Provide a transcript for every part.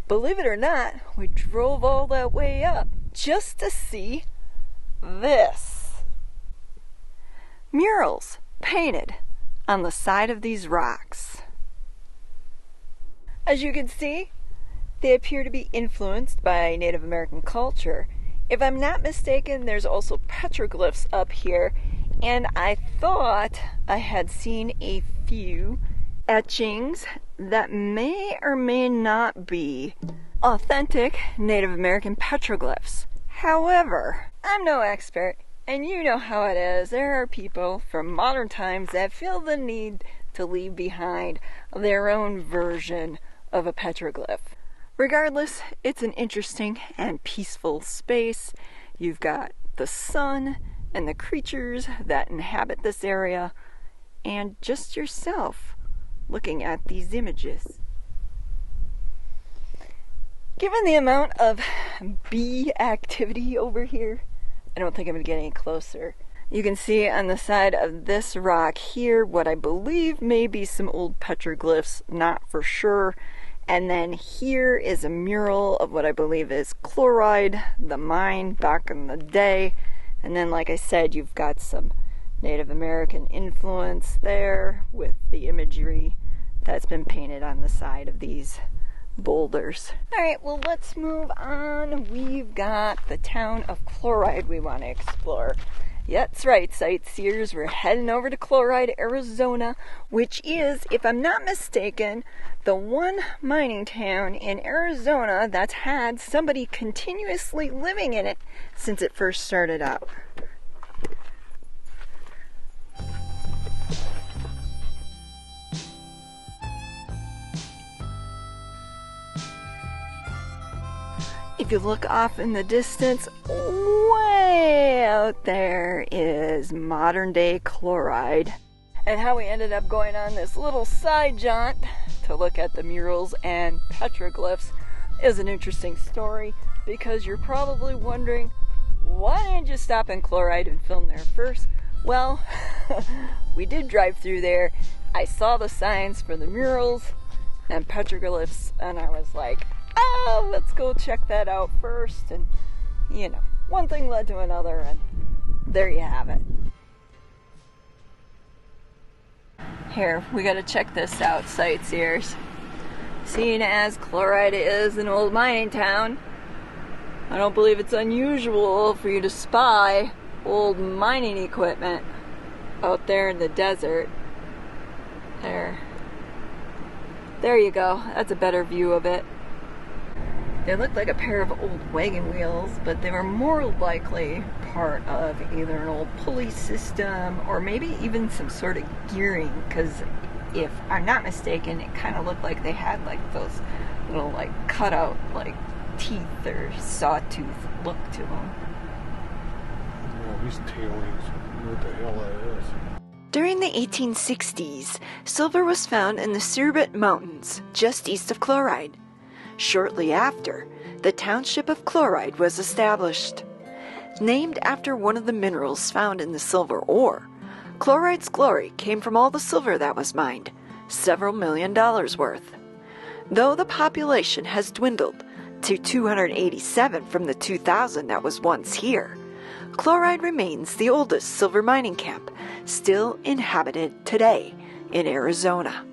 believe it or not, we drove all that way up just to see this. Murals painted on the side of these rocks. As you can see, they appear to be influenced by Native American culture. If I'm not mistaken, there's also petroglyphs up here, and I thought I had seen a few etchings that may or may not be authentic Native American petroglyphs. However, I'm no expert, and you know how it is. There are people from modern times that feel the need to leave behind their own version of a petroglyph. Regardless, it's an interesting and peaceful space. You've got the sun and the creatures that inhabit this area, and just yourself looking at these images. Given the amount of bee activity over here, I don't think I'm going to get any closer. You can see on the side of this rock here what I believe may be some old petroglyphs, not for sure. And then here is a mural of what I believe is Chloride, the mine back in the day. And then, like I said, you've got some Native American influence there with the imagery that's been painted on the side of these boulders. Alright, well, let's move on. We've got the town of Chloride we want to explore. Yeah, that's right, sightseers. We're heading over to Chloride, Arizona, which is, if I'm not mistaken, the one mining town in Arizona that's had somebody continuously living in it since it first started out. If you look off in the distance, way out there is modern day Chloride. And how we ended up going on this little side jaunt to look at the murals and petroglyphs is an interesting story, because you're probably wondering, why didn't you stop in Chloride and film there first? Well, we did drive through there. I saw the signs for the murals and petroglyphs, and I was like, oh, let's go check that out first. And, you know, one thing led to another, and there you have it. Here, we gotta check this out, sightseers. Seeing as Chloride is an old mining town, I don't believe it's unusual for you to spy old mining equipment out there in the desert. There you go. That's a better view of it. They looked like a pair of old wagon wheels, but they were more likely part of either an old pulley system or maybe even some sort of gearing, because if I'm not mistaken, it kind of looked like they had like those little like cutout like teeth or sawtooth look to them. Oh, these tailings, what the hell that is. During the 1860s, silver was found in the Cerbit Mountains, just east of Chloride. Shortly after, the township of Chloride was established. Named after one of the minerals found in the silver ore, Chloride's glory came from all the silver that was mined, several $1 million worth. Though the population has dwindled to 287 from the 2,000 that was once here, Chloride remains the oldest silver mining camp still inhabited today in Arizona.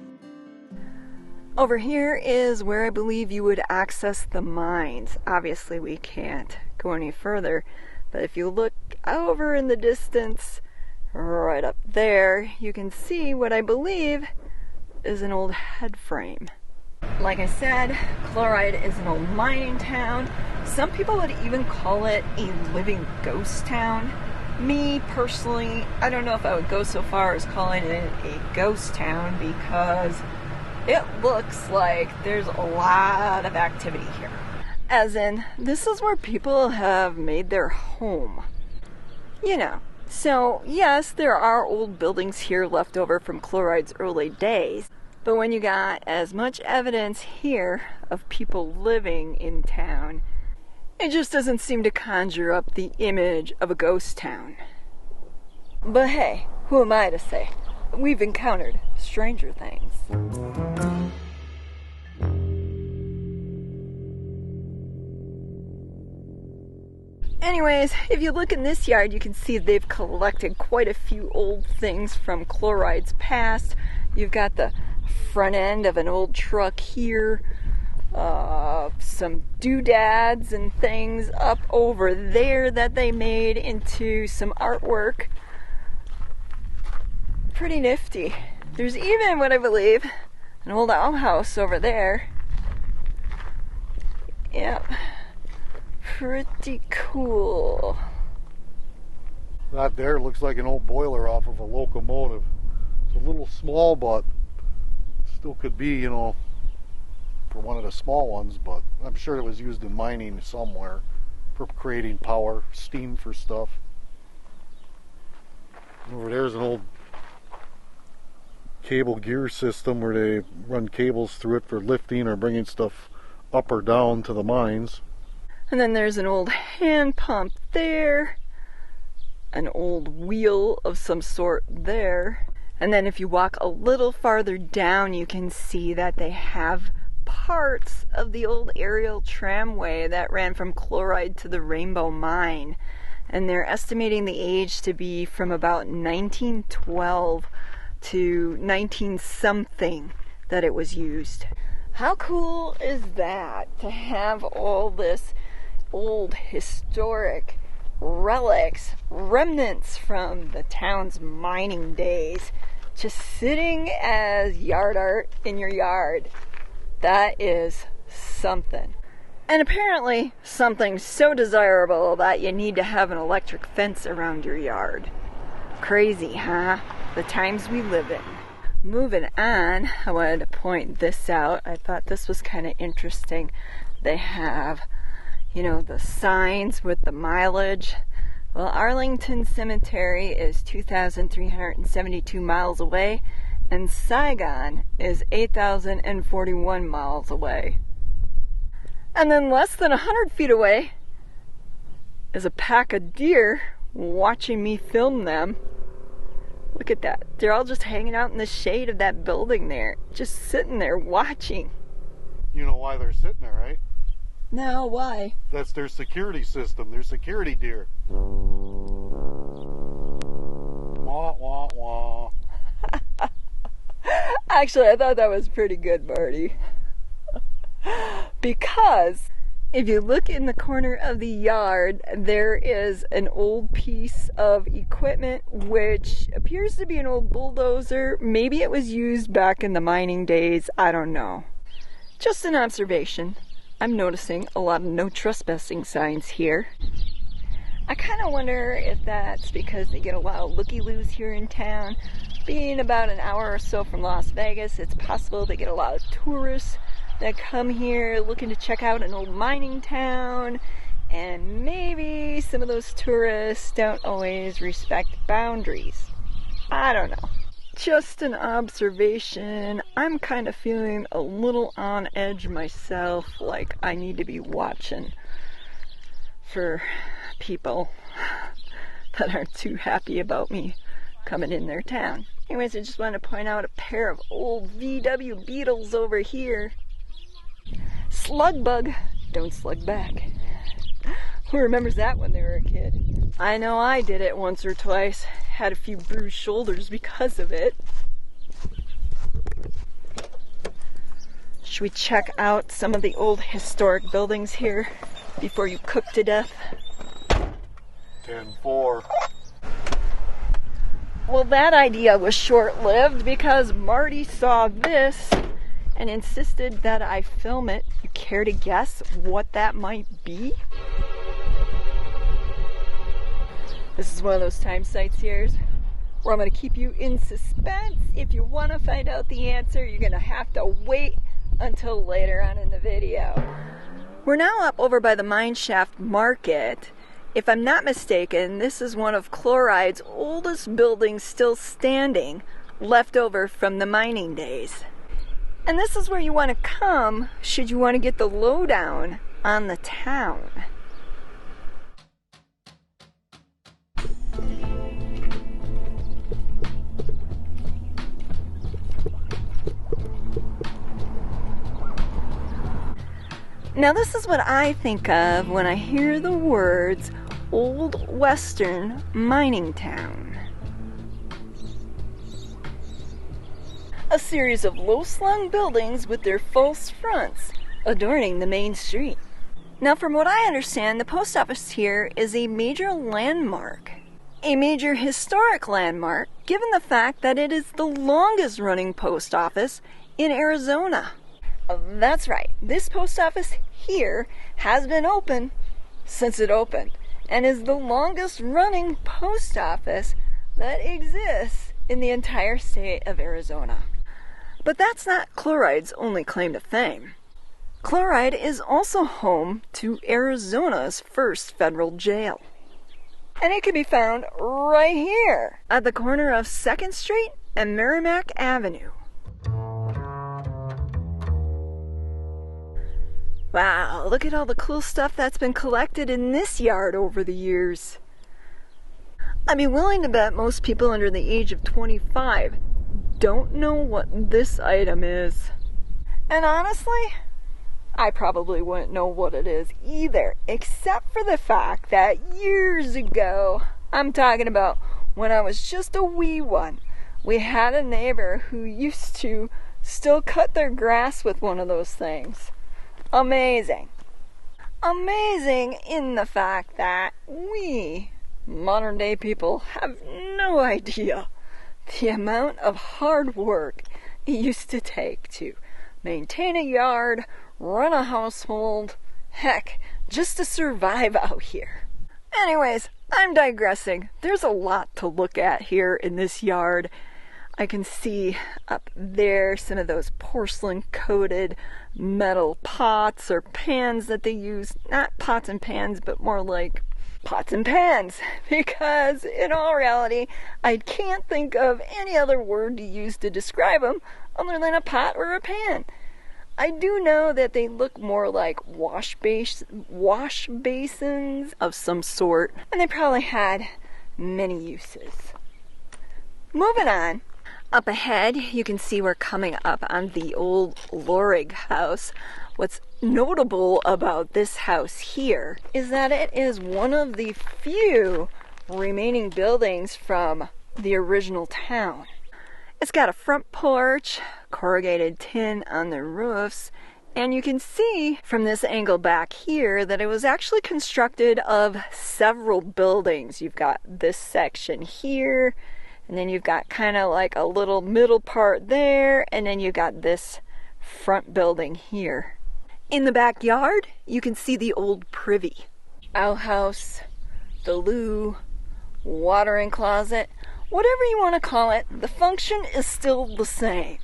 Over here is where I believe you would access the mines. Obviously we can't go any further, but if you look over in the distance, right up there, you can see what I believe is an old head frame. Like I said, Chloride is an old mining town. Some people would even call it a living ghost town. Me, personally, I don't know if I would go so far as calling it a ghost town, because it looks like there's a lot of activity here. As in, this is where people have made their home. You know, so yes, there are old buildings here left over from Chloride's early days, but when you got as much evidence here of people living in town, it just doesn't seem to conjure up the image of a ghost town. But hey, who am I to say? We've encountered stranger things. Anyways, if you look in this yard, you can see they've collected quite a few old things from Chloride's past. You've got the front end of an old truck here, some doodads and things up over there that they made into some artwork. Pretty nifty. There's even, what I believe, an old outhouse over there. Yep. Pretty cool. That there looks like an old boiler off of a locomotive. It's a little small, but still could be, you know, for one of the small ones, but I'm sure it was used in mining somewhere for creating power, steam for stuff. Over there's an old cable gear system where they run cables through it for lifting or bringing stuff up or down to the mines. And then there's an old hand pump there, an old wheel of some sort there. And then if you walk a little farther down, you can see that they have parts of the old aerial tramway that ran from Chloride to the Rainbow Mine. And they're estimating the age to be from about 1912 to 19-something that it was used. How cool is that, to have all this old historic relics, remnants from the town's mining days, just sitting as yard art in your yard? That is something. And apparently something so desirable that you need to have an electric fence around your yard. Crazy, huh? The times we live in. Moving on, I wanted to point this out. I thought this was kind of interesting. They have, you know, the signs with the mileage. Well, Arlington Cemetery is 2,372 miles away, and Saigon is 8,041 miles away. And then less than 100 feet away is a pack of deer watching me film them. Look at that. They're all just hanging out in the shade of that building there, just sitting there watching. You know why they're sitting there, right? No, why? That's their security system, their security deer. Wah, wah, wah. Actually, I thought that was pretty good, Marty. Because if you look in the corner of the yard, there is an old piece of equipment which appears to be an old bulldozer. Maybe it was used back in the mining days. I don't know. Just an observation. I'm noticing a lot of no trespassing signs here. I kind of wonder if that's because they get a lot of looky-loos here in town. Being about an hour or so from Las Vegas, it's possible they get a lot of tourists that come here looking to check out an old mining town, and maybe some of those tourists don't always respect boundaries. I don't know. Just an observation. I'm kind of feeling a little on edge myself, like I need to be watching for people that aren't too happy about me coming in their town. Anyways, I just wanted to point out a pair of old VW Beetles over here. Slug bug, don't slug back. Who remembers that when they were a kid? I know I did it once or twice. Had a few bruised shoulders because of it. Should we check out some of the old historic buildings here before you cook to death? 10-4. Well, that idea was short-lived because Marty saw this and insisted that I film it. You care to guess what that might be? This is one of those time sightseers where I'm going to keep you in suspense. If you want to find out the answer, you're going to have to wait until later on in the video. We're now up over by the mine shaft market. If I'm not mistaken, this is one of Chloride's oldest buildings still standing, left over from the mining days. And this is where you want to come should you want to get the lowdown on the town. Now this is what I think of when I hear the words old western mining town. A series of low-slung buildings with their false fronts adorning the main street. Now, from what I understand, the post office here is a major landmark. A major historic landmark, given the fact that it is the longest running post office in Arizona. That's right, this post office here has been open since it opened, and is the longest running post office that exists in the entire state of Arizona. But that's not Chloride's only claim to fame. Chloride is also home to Arizona's first federal jail. And it can be found right here at the corner of 2nd Street and Merrimack Avenue. Wow, look at all the cool stuff that's been collected in this yard over the years. I'd be willing to bet most people under the age of 25 don't know what this item is. And honestly, I probably wouldn't know what it is either, except for the fact that years ago, I'm talking about when I was just a wee one, we had a neighbor who used to still cut their grass with one of those things. Amazing. Amazing in the fact that we, modern day people, have no idea the amount of hard work it used to take to maintain a yard, run a household, heck, just to survive out here. Anyways, I'm digressing. There's a lot to look at here in this yard. I can see up there some of those porcelain-coated metal pots or pans that they use. Not pots and pans, but more like pots and pans. Because in all reality, I can't think of any other word to use to describe them other than a pot or a pan. I do know that they look more like wash basins of some sort, and they probably had many uses. Moving on. Up ahead, you can see we're coming up on the old Lorig House. What's notable about this house here is that it is one of the few remaining buildings from the original town. It's got a front porch, corrugated tin on the roofs, and you can see from this angle back here that it was actually constructed of several buildings. You've got this section here, and then you've got kind of like a little middle part there, and then you've got this front building here. In the backyard, you can see the old privy, outhouse, the loo, watering closet, whatever you want to call it, the function is still the same.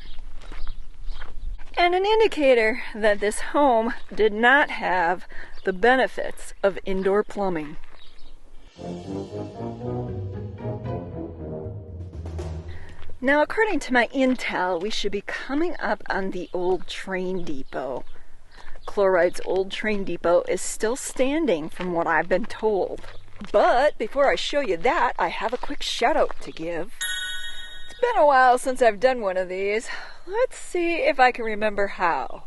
And an indicator that this home did not have the benefits of indoor plumbing. Now, according to my intel, we should be coming up on the old train depot. Chloride's old train depot is still standing from what I've been told. But before I show you that, I have a quick shout out to give. It's been a while since I've done one of these. Let's see if I can remember how.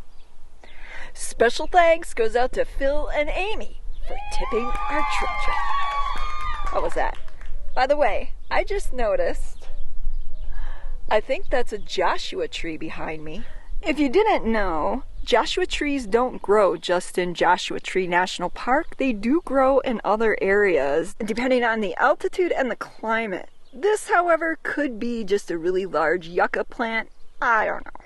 Special thanks goes out to Phil and Amy for tipping our trip. What was that? By the way, I just noticed, I think that's a Joshua tree behind me. If you didn't know, Joshua trees don't grow just in Joshua Tree National Park. They do grow in other areas, depending on the altitude and the climate. This, however, could be just a really large yucca plant. I don't know.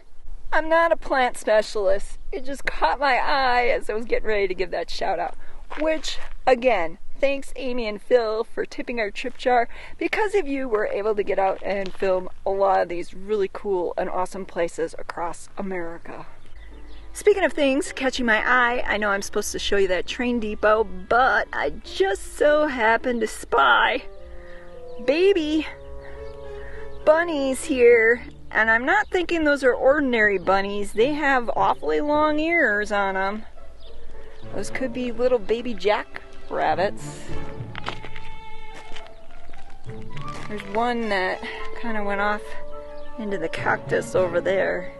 I'm not a plant specialist. It just caught my eye as I was getting ready to give that shout out. Which, again, thanks Amy and Phil for tipping our trip jar. Because of you, we're able to get out and film a lot of these really cool and awesome places across America. Speaking of things catching my eye, I know I'm supposed to show you that train depot, but I just so happened to spy baby bunnies here. And I'm not thinking those are ordinary bunnies. They have awfully long ears on them. Those could be little baby jackrabbits. There's one that kind of went off into the cactus over there.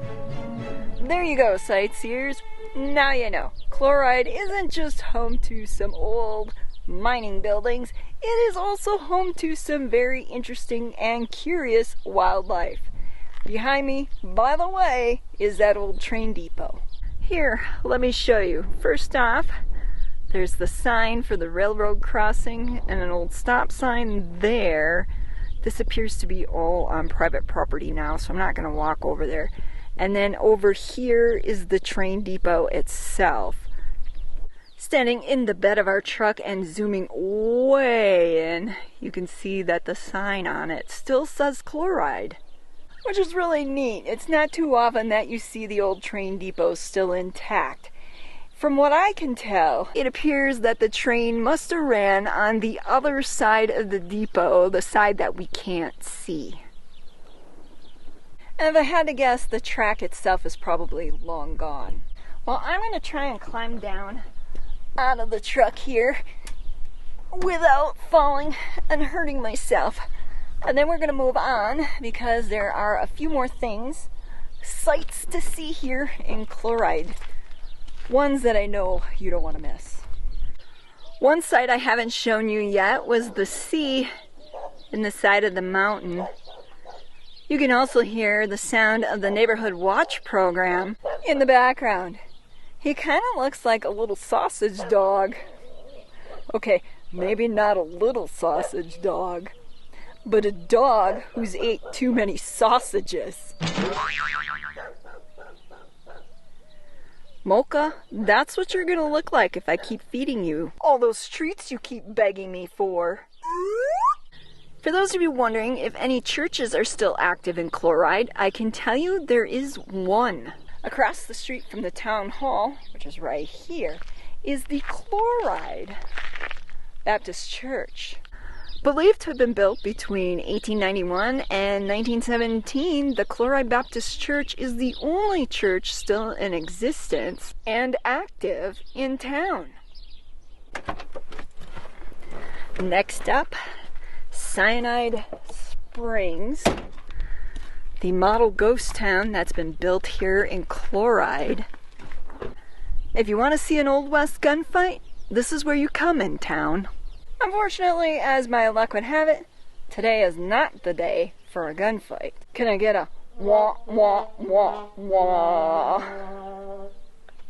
There you go, sightseers. Now you know. Chloride isn't just home to some old, mining buildings, it is also home to some very interesting and curious wildlife. Behind me, by the way, is that old train depot. Here, let me show you. First off, there's the sign for the railroad crossing and an old stop sign there. This appears to be all on private property now, so I'm not going to walk over there. And then over here is the train depot itself. Standing in the bed of our truck and zooming way in, you can see that the sign on it still says Chloride, which is really neat. It's not too often that you see the old train depot still intact. From what I can tell, it appears that the train must have ran on the other side of the depot, the side that we can't see. And if I had to guess, the track itself is probably long gone. Well, I'm going to try and climb down out of the truck here without falling and hurting myself. And then we're going to move on because there are a few more sights to see here in Chloride. Ones that I know you don't want to miss. One sight I haven't shown you yet was the sea in the side of the mountain. You can also hear the sound of the neighborhood watch program in the background. He kind of looks like a little sausage dog. Okay, maybe not a little sausage dog, but a dog who's ate too many sausages. Mocha, that's what you're gonna look like if I keep feeding you all those treats you keep begging me for. For those of you wondering if any churches are still active in Chloride, I can tell you there is one. Across the street from the town hall, which is right here, is the Chloride Baptist Church. Believed to have been built between 1891 and 1917, the Chloride Baptist Church is the only church still in existence and active in town. Next up, Cyanide Springs, the model ghost town that's been built here in Chloride. If you want to see an Old West gunfight, this is where you come in town. Unfortunately, as my luck would have it, today is not the day for a gunfight. Can I get a wah, wah, wah, wah?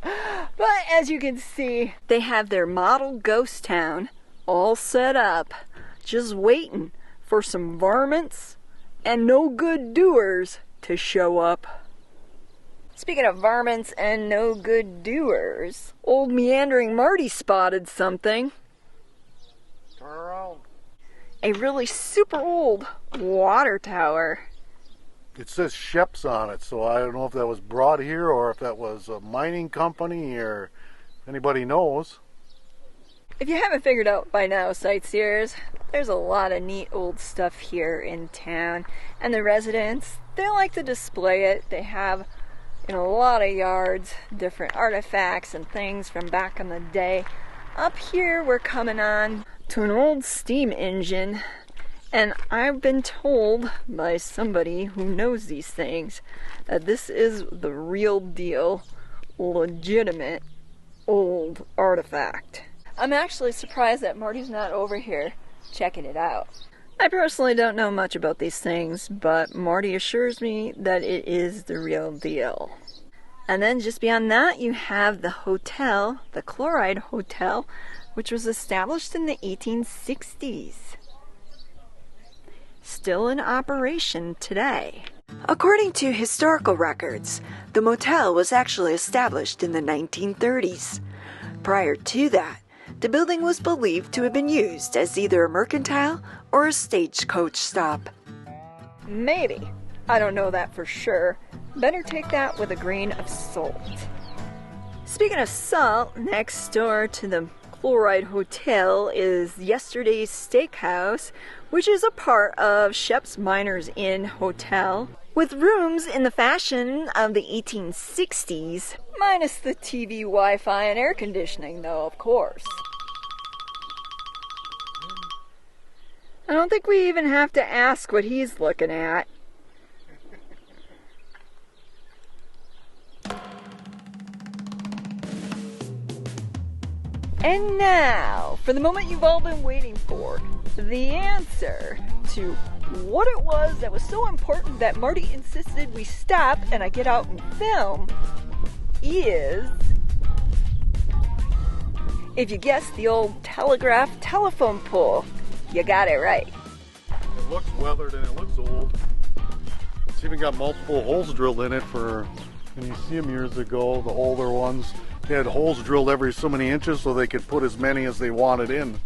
But as you can see, they have their model ghost town all set up, just waiting for some varmints and no good doers to show up. Speaking of varmints and no good doers, old meandering Marty spotted something. Turn around. A really super old water tower. It says Sheps on it, so I don't know if that was brought here or if that was a mining company or if anybody knows. If you haven't figured out by now, sightseers, there's a lot of neat old stuff here in town. And the residents, they like to display it. They have, in a lot of yards, different artifacts and things from back in the day. Up here, we're coming on to an old steam engine. And I've been told by somebody who knows these things that this is the real deal, legitimate old artifact. I'm actually surprised that Marty's not over here checking it out. I personally don't know much about these things, but Marty assures me that it is the real deal. And then just beyond that, you have the hotel, the Chloride Hotel, which was established in the 1860s. Still in operation today. According to historical records, the motel was actually established in the 1930s. Prior to that, the building was believed to have been used as either a mercantile or a stagecoach stop. Maybe. I don't know that for sure. Better take that with a grain of salt. Speaking of salt, next door to the Chloride Hotel is Yesterday's Steakhouse, which is a part of Shep's Miners Inn Hotel, with rooms in the fashion of the 1860s, minus the TV, Wi-Fi, and air conditioning, though, of course. I don't think we even have to ask what he's looking at. And now, for the moment you've all been waiting for, the answer to what it was that was so important that Marty insisted we stop and I get out and film is, if you guessed the old Telegraph Telephone pole, you got it right. It looks weathered and it looks old. It's even got multiple holes drilled in it for, when you see them years ago, the older ones, they had holes drilled every so many inches so they could put as many as they wanted in.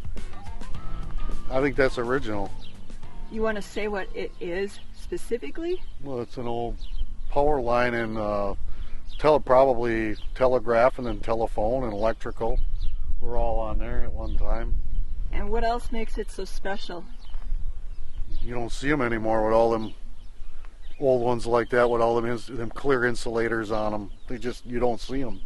I think that's original. You want to say what it is specifically? Well, it's an old power line and probably telegraph and then telephone and electrical. We're all on there at one time. And what else makes it so special? You don't see them anymore with all them old ones like that with all them clear insulators on them. You don't see them.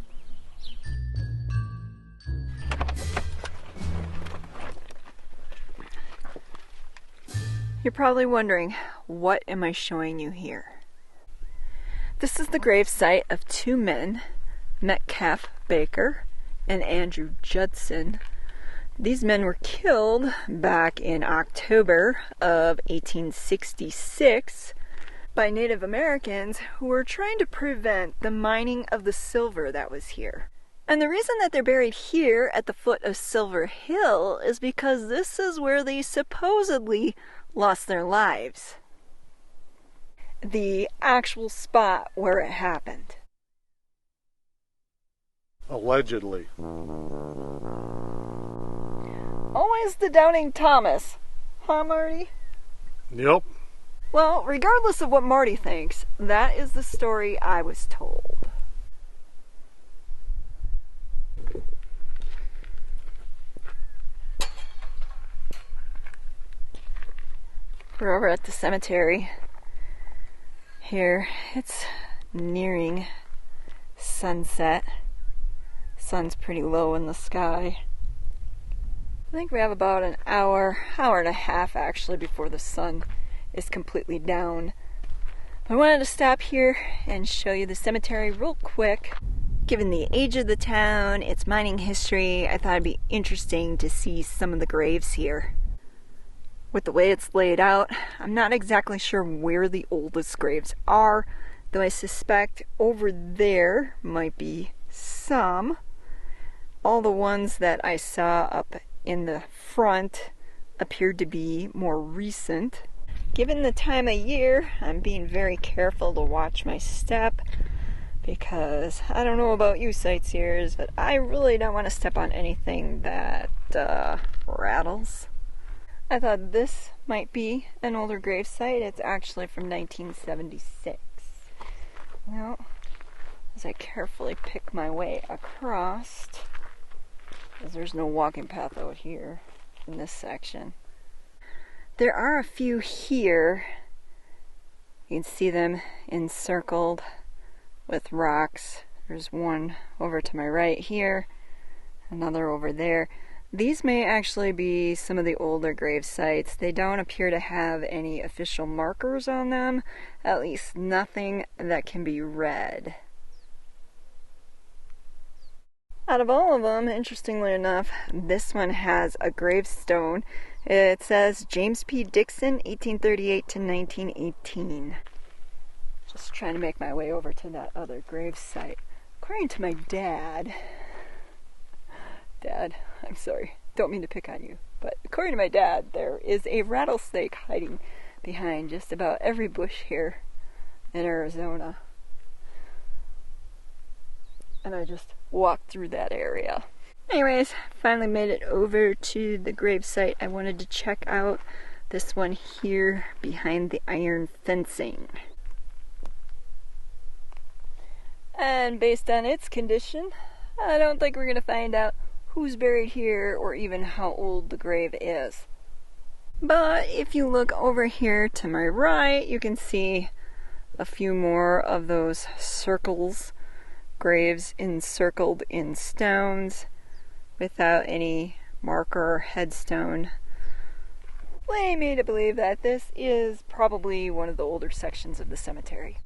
You're probably wondering, what am I showing you here? This is the grave site of two men, Metcalf Baker and Andrew Judson. These men were killed back in October of 1866 by Native Americans who were trying to prevent the mining of the silver that was here. And the reason that they're buried here at the foot of Silver Hill is because this is where they supposedly lost their lives. The actual spot where it happened. Allegedly. Always the doubting Thomas. Huh, Marty? Yep. Well, regardless of what Marty thinks, that is the story I was told. We're over at the cemetery. Here, it's nearing sunset. Sun's pretty low in the sky. I think we have about an hour and a half actually before the sun is completely down. I wanted to stop here and show you the cemetery real quick. Given the age of the town, its mining history, I thought it'd be interesting to see some of the graves here. With the way it's laid out, I'm not exactly sure where the oldest graves are, though I suspect over there might be some. All the ones that I saw up in the front appeared to be more recent. Given the time of year, I'm being very careful to watch my step because I don't know about you sightseers, but I really don't want to step on anything that rattles. I thought this might be an older gravesite. It's actually from 1976. Well, as I carefully pick my way across, because there's no walking path out here in this section. There are a few here. You can see them encircled with rocks. There's one over to my right here, another over there. These may actually be some of the older grave sites. They don't appear to have any official markers on them, at least nothing that can be read. Out of all of them, interestingly enough, this one has a gravestone. It says James P. Dixon, 1838 to 1918. Just trying to make my way over to that other grave site. According to my Dad, I'm sorry, don't mean to pick on you, but according to my dad, there is a rattlesnake hiding behind just about every bush here in Arizona. And I just walked through that area. Anyways, finally made it over to the gravesite I wanted to check out. This one here behind the iron fencing. And based on its condition, I don't think we're going to find out who's buried here or even how old the grave is. But if you look over here to my right, you can see a few more of those circles, graves encircled in stones without any marker or headstone, leading me to believe that this is probably one of the older sections of the cemetery.